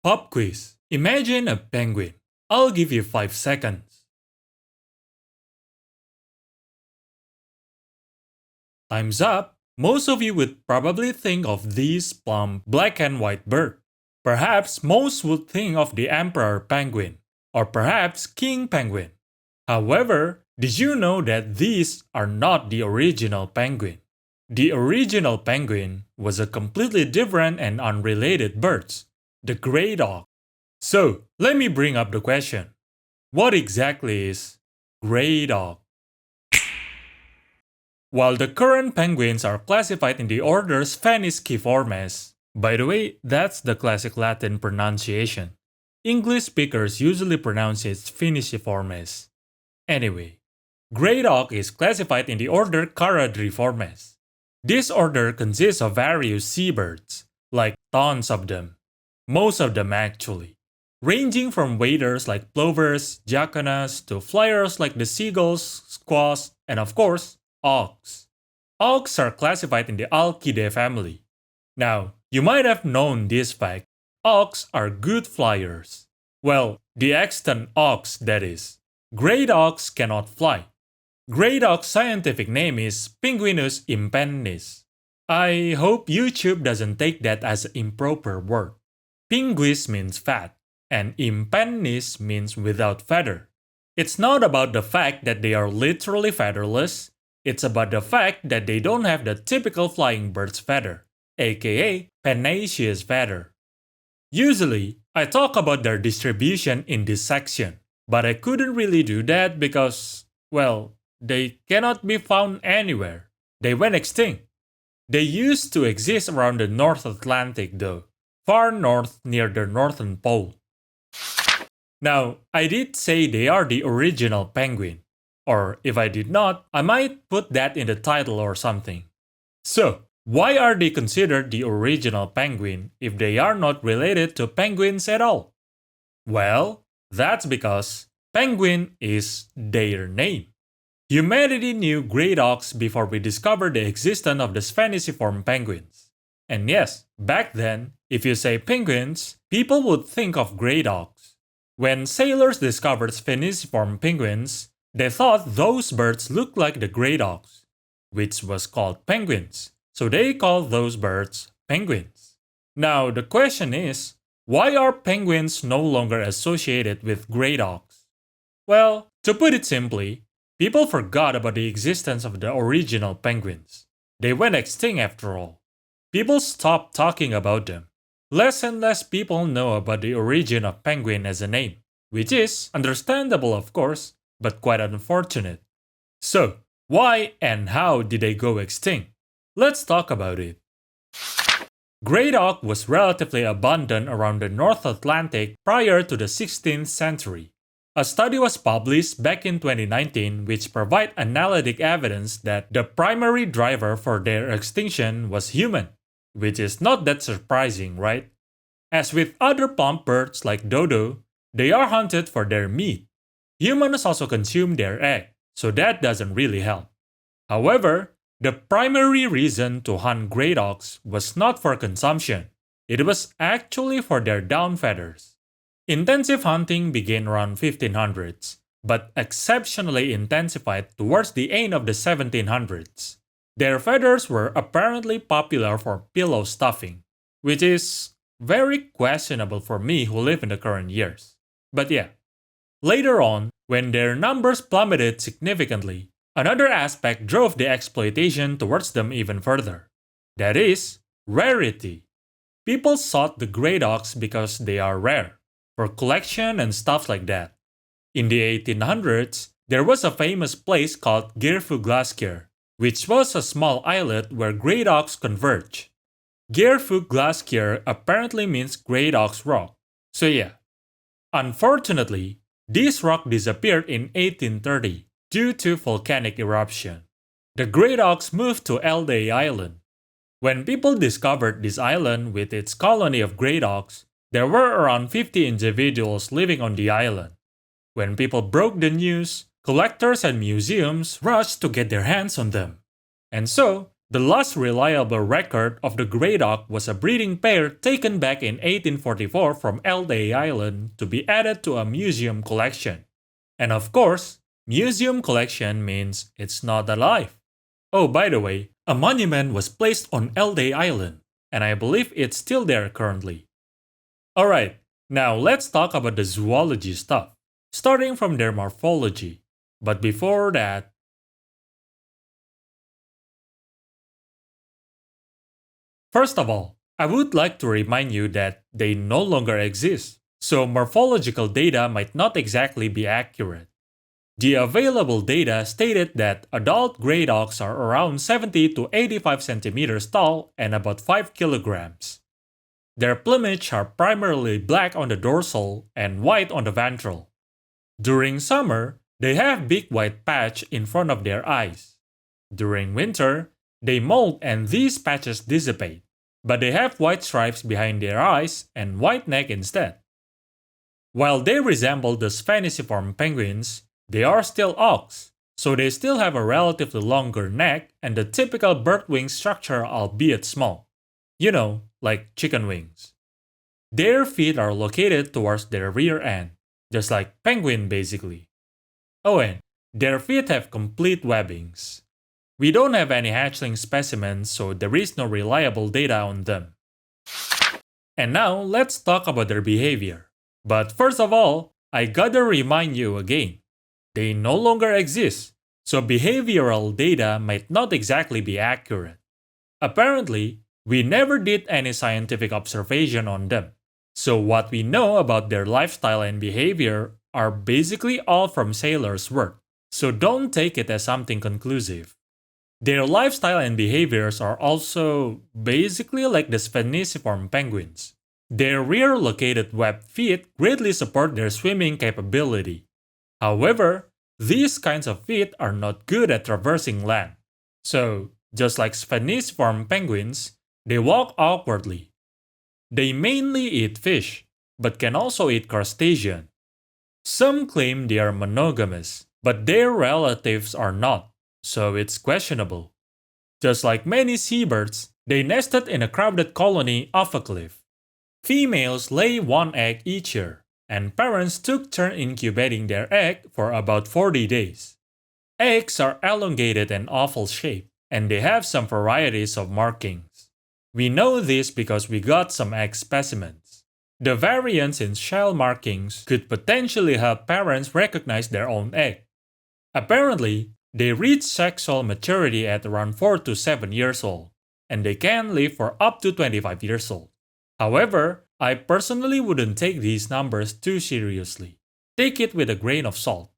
Pop quiz. Imagine a penguin. I'll give you 5 seconds. Time's up. Most of you would probably think of this plump black and white bird. Perhaps most would think of the emperor penguin, or perhaps king penguin. However, did you know that these are not the original penguin? The original penguin was a completely different and unrelated bird, the Great Auk. So, let me bring up the question. What exactly is Great Auk? While the current penguins are classified in the order Sphenisciformes, by the way, that's the classic Latin pronunciation. English speakers usually pronounce it Spheniciformes. Anyway, Great Auk is classified in the order Charadriformes. This order consists of various seabirds, like tons of them. Most of them actually. Ranging from waders like plovers, jacanas, to flyers like the seagulls, squaws, and of course, auks. Auks are classified in the Alcidae family. Now, you might have known this fact. Auks are good flyers. Well, the extant auks, that is. Great auks cannot fly. Great auk's scientific name is Pinguinus impennis. I hope YouTube doesn't take that as an improper word. Pinguis means fat, and impennis means without feather. It's not about the fact that they are literally featherless, it's about the fact that they don't have the typical flying bird's feather, aka pennaceous feather. Usually, I talk about their distribution in this section, but I couldn't really do that because, well, they cannot be found anywhere. They went extinct. They used to exist around the North Atlantic though, far north near the Northern Pole. Now, I did say they are the original penguin. Or if I did not, I might put that in the title or something. So, why are they considered the original penguin if they are not related to penguins at all? Well, that's because penguin is their name. Humanity knew great auks before we discovered the existence of the spheniciform penguins. And yes, back then, if you say penguins, people would think of great auks. When sailors discovered spheniciform penguins, they thought those birds looked like the great auks, which was called penguins, so they called those birds penguins. Now the question is, why are penguins no longer associated with great auks? Well, to put it simply, people forgot about the existence of the original penguins. They went extinct after all. People stopped talking about them. Less and less people know about the origin of penguin as a name, which is understandable of course, but quite unfortunate. So, why and how did they go extinct? Let's talk about it. Great auk was relatively abundant around the North Atlantic prior to the 16th century. A study was published back in 2019 which provided analytic evidence that the primary driver for their extinction was human, which is not that surprising, right? As with other plump birds like dodo, they are hunted for their meat. Humans also consume their egg, so that doesn't really help. However, the primary reason to hunt great auks was not for consumption. It was actually for their down feathers. Intensive hunting began around 1500s, but exceptionally intensified towards the end of the 1700s. Their feathers were apparently popular for pillow stuffing, which is very questionable for me who live in the current years. But yeah. Later on, when their numbers plummeted significantly, another aspect drove the exploitation towards them even further. That is, rarity. People sought the great auks because they are rare, for collection and stuff like that. In the 1800s, there was a famous place called Geirfuglaskir, which was a small islet where great auks converge. Geirfuglaskir apparently means Great Auk's Rock. So yeah. Unfortunately, this rock disappeared in 1830 due to volcanic eruption. The Great Auks moved to Elday Island. When people discovered this island with its colony of great auks, there were around 50 individuals living on the island. When people broke the news, collectors and museums rushed to get their hands on them. And so, The last reliable record of the Great Auk was a breeding pair taken back in 1844 from LA Island to be added to a museum collection. And of course, museum collection means it's not alive. Oh, by the way, a monument was placed on LA Island, and I believe it's still there currently. Alright, now let's talk about the zoology stuff, starting from their morphology. But before that, first of all, I would like to remind you that they no longer exist, so morphological data might not exactly be accurate. The available data stated that adult great auks are around 70 to 85 centimeters tall and about 5 kilograms. Their plumage are primarily black on the dorsal and white on the ventral. During summer, they have big white patch in front of their eyes. During winter, they molt and these patches dissipate, but they have white stripes behind their eyes and white neck instead. While they resemble the spheniciform penguins, they are still auks, so they still have a relatively longer neck and the typical bird wing structure, albeit small. You know, like chicken wings. Their feet are located towards their rear end, just like penguin basically. Oh, and their feet have complete webbings. We don't have any hatchling specimens, so there is no reliable data on them. And now let's talk about their behavior. But first of all, I gotta remind you again, they no longer exist, so behavioral data might not exactly be accurate. Apparently, we never did any scientific observation on them, so what we know about their lifestyle and behavior are basically all from sailors' work, so don't take it as something conclusive. Their lifestyle and behaviors are also basically like the spheniciform penguins. Their rear-located webbed feet greatly support their swimming capability. However, these kinds of feet are not good at traversing land. So, just like spheniciform penguins, they walk awkwardly. They mainly eat fish, but can also eat crustacean. Some claim they are monogamous, but their relatives are not, so it's questionable. Just like many seabirds, they nested in a crowded colony off a cliff. Females lay one egg each year, and parents took turn incubating their egg for about 40 days. Eggs are elongated and oval-shaped, and they have some varieties of markings. We know this because we got some egg specimens. The variance in shell markings could potentially help parents recognize their own egg. Apparently, they reach sexual maturity at around 4 to 7 years old, and they can live for up to 25 years old. However, I personally wouldn't take these numbers too seriously. Take it with a grain of salt.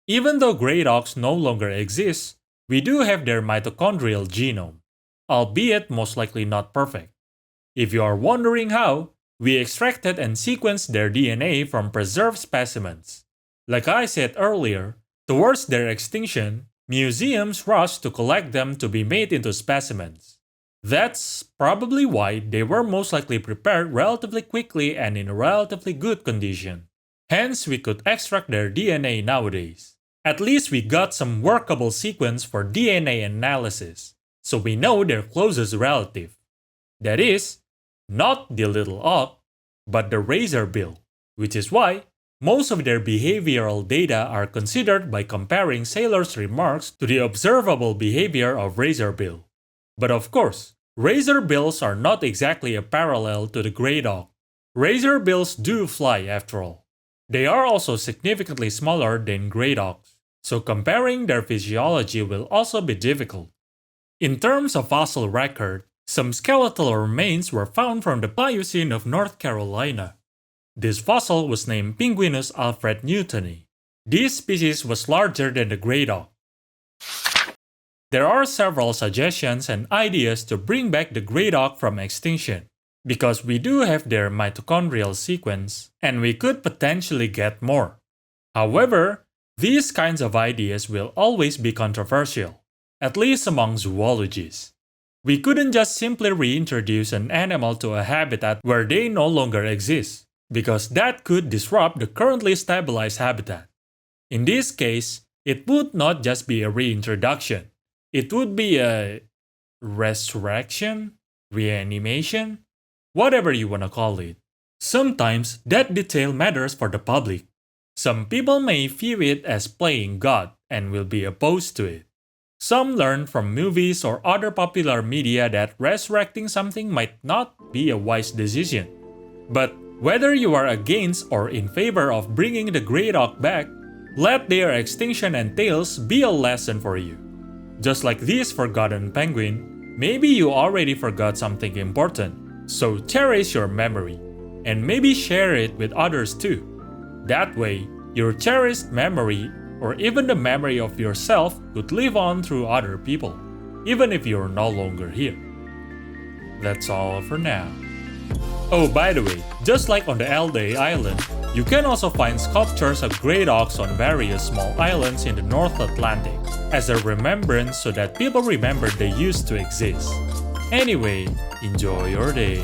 Even though great auks no longer exist, we do have their mitochondrial genome, albeit most likely not perfect. If you are wondering how, we extracted and sequenced their DNA from preserved specimens. Like I said earlier, towards their extinction, museums rushed to collect them to be made into specimens. That's probably why they were most likely prepared relatively quickly and in relatively good condition. Hence, we could extract their DNA nowadays. At least we got some workable sequence for DNA analysis, so we know their closest relative. That is, not the little auk, but the razorbill, which is why most of their behavioral data are considered by comparing sailors' remarks to the observable behavior of razorbill. But of course, razorbills are not exactly a parallel to the great auk. Razorbills do fly after all. They are also significantly smaller than great auks, so comparing their physiology will also be difficult. In terms of fossil record, some skeletal remains were found from the Pliocene of North Carolina. This fossil was named Pinguinus alfred newtoni. This species was larger than the great auk. There are several suggestions and ideas to bring back the great auk from extinction, because we do have their mitochondrial sequence, and we could potentially get more. However, these kinds of ideas will always be controversial, at least among zoologists. We couldn't just simply reintroduce an animal to a habitat where they no longer exist, because that could disrupt the currently stabilized habitat. In this case, it would not just be a reintroduction, It would be a resurrection, reanimation, whatever you want to call it. Sometimes that detail matters for the public. Some people may view it as playing God and will be opposed to it. Some learn from movies or other popular media that resurrecting something might not be a wise decision. But whether you are against or in favor of bringing the Great Auk back, let their extinction and tales be a lesson for you. Just like this forgotten penguin, maybe you already forgot something important, so cherish your memory, and maybe share it with others too. That way, your cherished memory, or even the memory of yourself, could live on through other people, even if you're no longer here. That's all for now. Oh, by the way, just like on the Elde Island, you can also find sculptures of great auks on various small islands in the North Atlantic, as a remembrance so that people remember they used to exist. Anyway, enjoy your day.